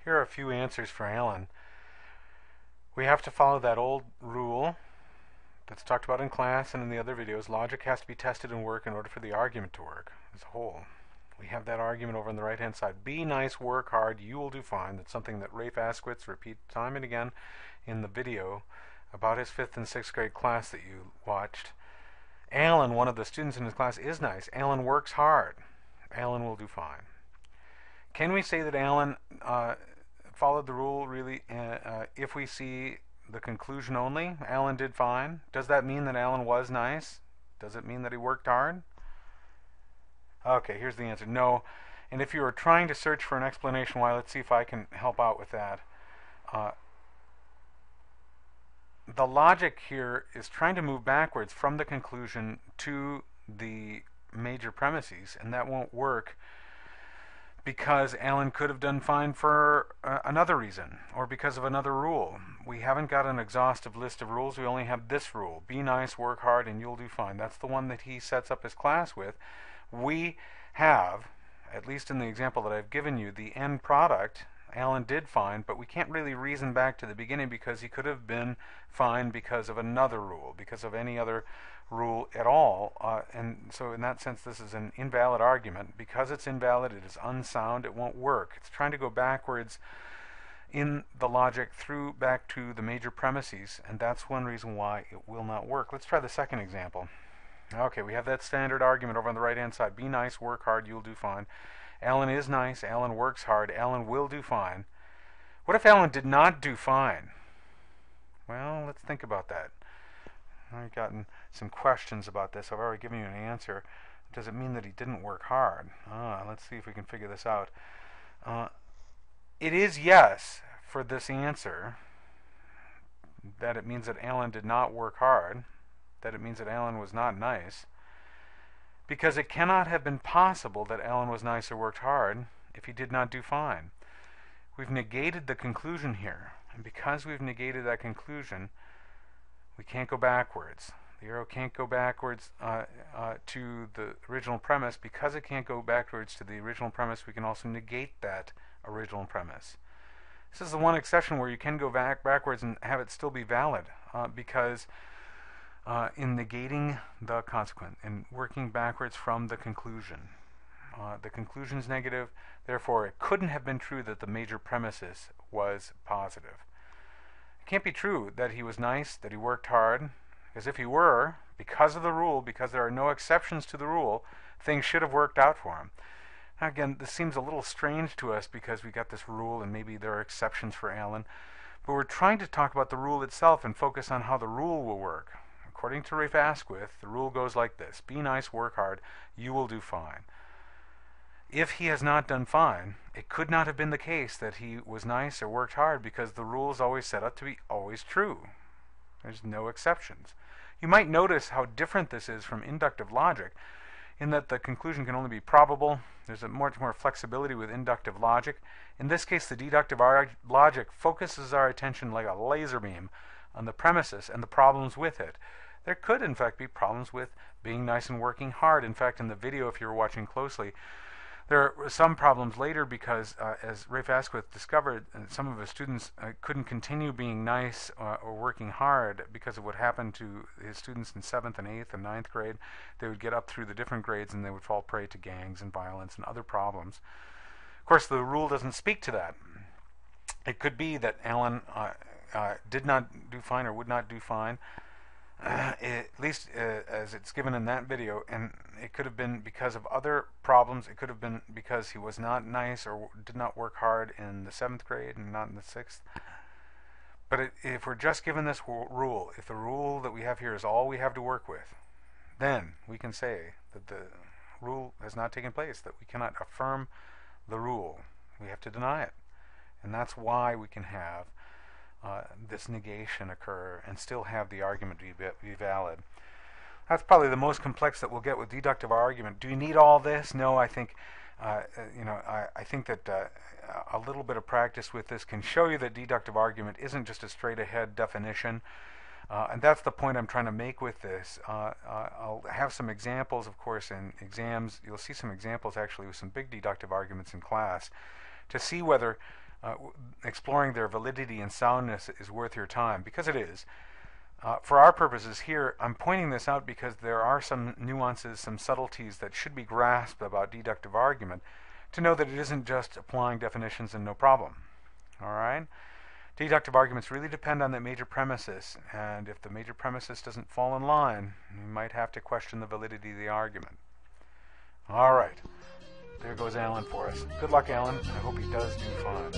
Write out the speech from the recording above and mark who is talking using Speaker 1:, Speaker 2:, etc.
Speaker 1: Here are a few answers for Alan. We have to follow that old rule that's talked about in class and in the other videos. Logic has to be tested and work in order for the argument to work as a whole. We have that argument over on the right hand side. Be nice, work hard, you will do fine. That's something that Rafe Askowitz repeats time and again in the video about his 5th and 6th grade class that you watched. Alan, one of the students in his class, is nice. Alan works hard. Alan will do fine. Can we say that Alan followed the rule really if we see the conclusion only? Alan did fine. Does that mean that Alan was nice? Does it mean that he worked hard? Okay, here's the answer. No. And if you are trying to search for an explanation why, let's see if I can help out with that. The logic here is trying to move backwards from the conclusion to the major premises, and that won't work because Alan could have done fine for another reason, or because of another rule. We haven't got an exhaustive list of rules. We only have this rule. Be nice, work hard, and you'll do fine. That's the one that he sets up his class with. We have, at least in the example that I've given you, the end product. Alan did fine, but we can't really reason back to the beginning because he could have been fine because of another rule, because of any other rule at all. And so in that sense, this is an invalid argument. Because it's invalid, it is unsound, it won't work. It's trying to go backwards in the logic through back to the major premises, and that's one reason why it will not work. Let's try the second example. Okay, we have that standard argument over on the right-hand side. Be nice, work hard, you'll do fine. Alan is nice, Alan works hard, Alan will do fine. What if Alan did not do fine? Well, let's think about that. I've gotten some questions about this. I've already given you an answer. Does it mean that he didn't work hard? Let's see if we can figure this out. It is yes for this answer, that it means that Alan did not work hard, that it means that Alan was not nice, because it cannot have been possible that Alan was nice or worked hard if he did not do fine. We've negated the conclusion here, and because we've negated that conclusion, we can't go backwards. The arrow can't go backwards to the original premise. Because it can't go backwards to the original premise, we can also negate that original premise. This is the one exception where you can go backwards and have it still be valid, because in negating the consequent and working backwards from the conclusion. The conclusion is negative, therefore it couldn't have been true that the major premises was positive. It can't be true that he was nice, that he worked hard, because if he were, because of the rule, because there are no exceptions to the rule, things should have worked out for him. Now again, this seems a little strange to us because we got this rule and maybe there are exceptions for Alan, but we're trying to talk about the rule itself and focus on how the rule will work. According to Rafe Askowitz, the rule goes like this. Be nice, work hard, you will do fine. If he has not done fine, it could not have been the case that he was nice or worked hard because the rule is always set up to be always true. There's no exceptions. You might notice how different this is from inductive logic in that the conclusion can only be probable. There's much more flexibility with inductive logic. In this case, the deductive logic focuses our attention like a laser beam on the premises and the problems with it. There could, in fact, be problems with being nice and working hard. In fact, in the video, if you were watching closely, there are some problems later because, as Rafe Askowitz discovered, some of his students couldn't continue being nice or working hard because of what happened to his students in 7th and 8th and 9th grade. They would get up through the different grades and they would fall prey to gangs and violence and other problems. Of course, the rule doesn't speak to that. It could be that Alan did not do fine or would not do fine, at least as it's given in that video, and it could have been because of other problems. It could have been because he was not nice or did not work hard in the 7th grade and not in the 6th. But if we're just given this rule, if the rule that we have here is all we have to work with, then we can say that the rule has not taken place, that we cannot affirm the rule. We have to deny it. And that's why we can have this negation occur and still have the argument be valid. That's probably the most complex that we'll get with deductive argument. Do you need all this? No, I think I think that a little bit of practice with this can show you that deductive argument isn't just a straight ahead definition. And that's the point I'm trying to make with this. I'll have some examples, of course, in exams. You'll see some examples actually with some big deductive arguments in class to see whether exploring their validity and soundness is worth your time, because it is. For our purposes here, I'm pointing this out because there are some nuances, some subtleties that should be grasped about deductive argument to know that it isn't just applying definitions and no problem. All right? Deductive arguments really depend on the major premises, and if the major premises doesn't fall in line, you might have to question the validity of the argument. All right. There goes Alan for us. Good luck, Alan. I hope he does do fine.